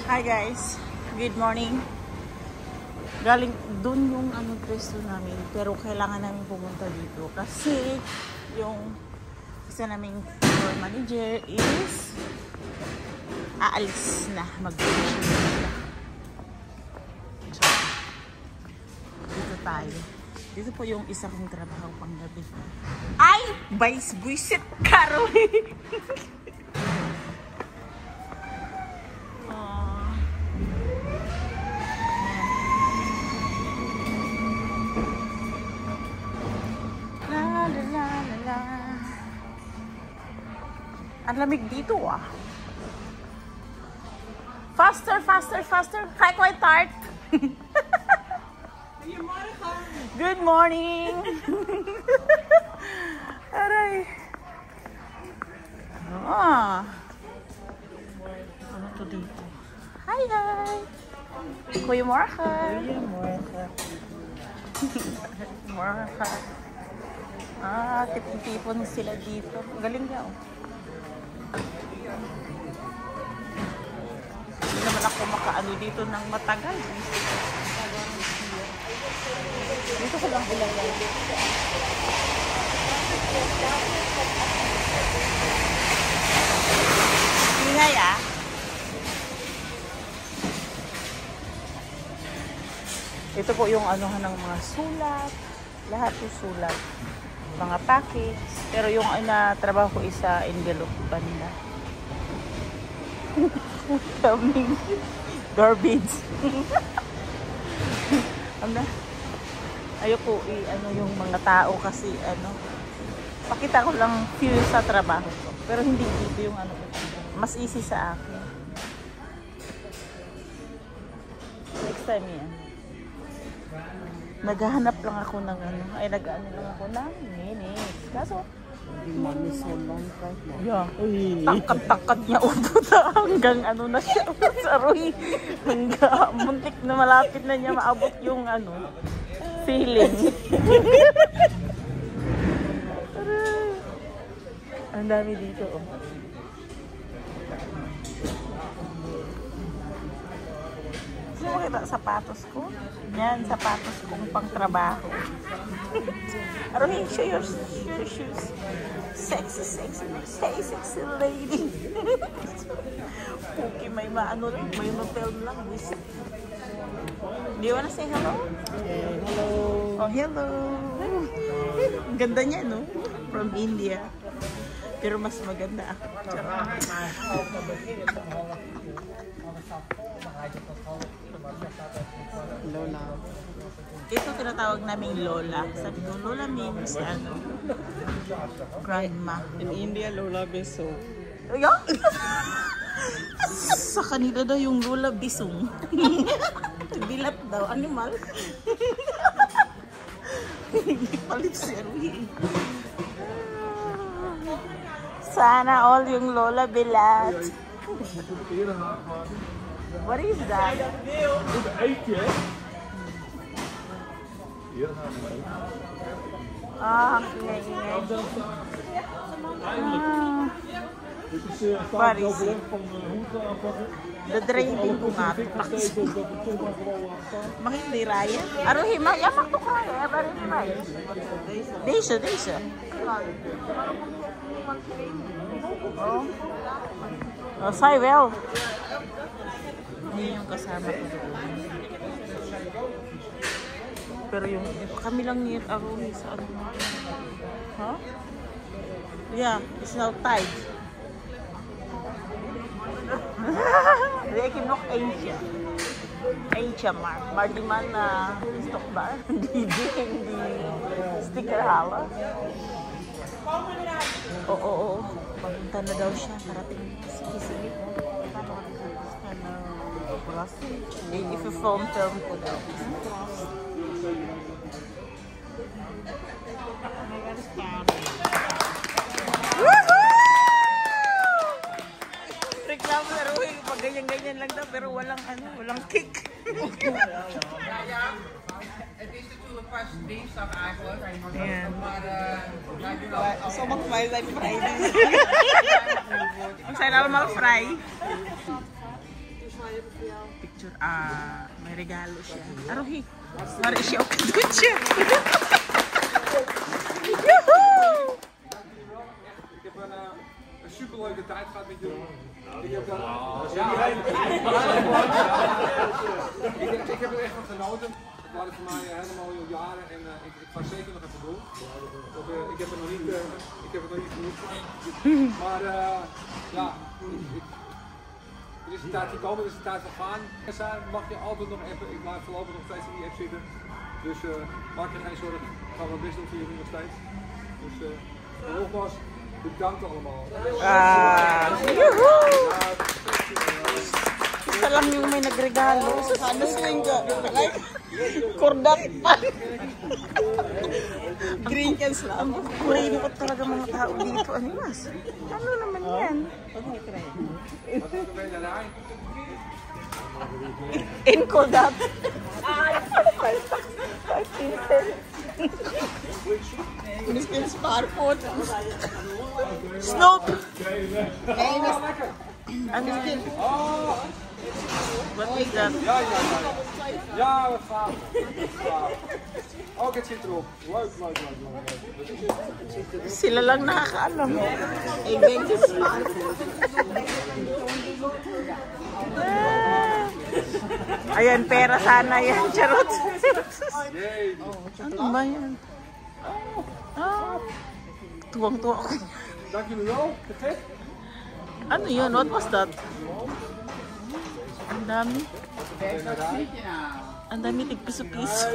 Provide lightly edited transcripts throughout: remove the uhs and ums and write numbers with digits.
Hi guys, good morning. Galing dun yung pwesto namin, pero kailangan namin pumunta dito kasi yung isa naming store manager is aalis na, mag-vacation na. So, dito tayo. Dito po yung isa kong trabaho pang gabi. Ay! Vice buisit karo! Ang lamig dito ah. Faster, faster, faster. Hi, quite tart. Good morning. Aray. Ah. Ano to dito? Hi, hi. Goedemorgen. Goedemorgen. Morgen. Ah, tipon-tipon sila dito. Galing niya oh. Hindi naman ako makaano dito ng matagal. Dito ko lang ilagay. Ingay ah. Ito po yung anuhan ng mga sulat. Lahat yung sulat. Mga packets. Pero yung trabaho ko isa envelope banda. Coming. Garbage. Ayoko yung mga tao kasi pakita ko lang feel sa trabaho ko. Pero hindi dito yung mas easy sa akin. Next time yan. Naghahanap lang ako ng nag-ano lang ako ng minis. Kaso, hindi manis so long time na. Yeah. Takad-takad niya puta hanggang na siya. Saroy. Hanggang muntik na malapit na niya maabot yung feeling. Ang dami dito oh. Gusto mo kita sapatos ko? Yan, sapatos kong pang trabaho. Arohin, show your shoes. Sexy, sexy, sexy, sexy lady. Okay, may maano lang, may hotel lang. Do you wanna say hello? Yeah, hello. Oh, hello. Ang ganda niya, no? From India. Pero mas maganda ako. Lola. Ito tinatawag naming Lola. Sabi ko, Lola means grandma. In India, Lola Beso. Yeah? Sa kanila daw yung Lola Bisong. Bilat daw, animal. Hindi palit si Arwin. Sana all yung Lola bilat. What is that? Ah, ingay-ingay. What is it? The driving ko nga. Mahindi raya? Aruhi, yamak to kaya. Aruhi, raya. Deisha. Oh. Oh, say well. Hindi yung kasama ko doon. Pero yung kami lang ni Aruhi sa Huh? Yeah, it's now tied. They can look ancient. Ancient mar di man stock bar. Hindi sticker hala. Oo. Papunta na daw siya. Parating. Sige. If you film ko daw. Reklamo na Ruhi pag ganyan lang daw pero walang kick. Het is natuurlijk pas dinsdag eigenlijk. Ayan. Maar So mag-fry like Friday. Ang sana naman mag-fry. Picture. May regalo siya. Arohi. Mari siya. Okay, doon siya. Yahoo! Ik heb een superleuke tijd gehad met jullie. Ik heb er echt van genoten. Het waren voor mij hele mooie jaren en ik ga zeker nog even doen. Ik heb het nog niet genoeg. Maar ja, er is een tijd gekomen, er is een tijd van gaan. Mag je altijd nog even, ik blijf voorlopig nog steeds in die app zitten. Dus maak je geen zorgen, ik ga mijn best doen voor jullie nog steeds. Dus nogmaals, bedankt allemaal. Isa lang yung may nagregalo. Sana swing ka. Kordak pa. Green cans lang. Kuripot talaga mga tao dito. Ano mas? Ano naman yan? In Kodak. Miskin smartphone. Snoop. Miskin. What is that? Ja, wat gaaf. Ook het zit erop. Leuk. Sila lang nakakaalam. Ayan, pera sana yan. Charot. Ano ba yan? Tuwang-tuwa ako. Dank jullie wel. Te gek. Ano yun? What was that? Ang dami. Ang dami tigpiso-piso.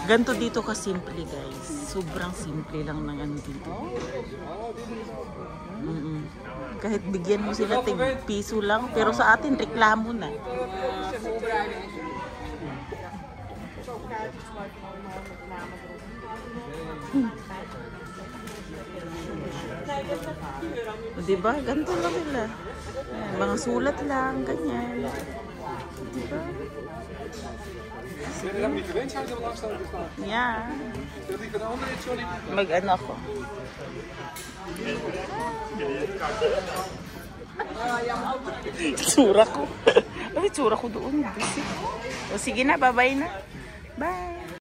Ganto dito ka simple, guys. Sobrang simple lang ng ano dito. Kahit bigyan mo sila tig-piso lang, pero sa atin reklamo na. Diba? Ganito lang nila. Mga sulat lang, ganyan. Diba? Ik heb niet gewend, zou je er langs staan te staan. Yeah. Dat ik een andere is, sorry. Mag-ano ako. Tsura ko. Ay, tsura ko doon. O sige na, bye-bye na. Bye.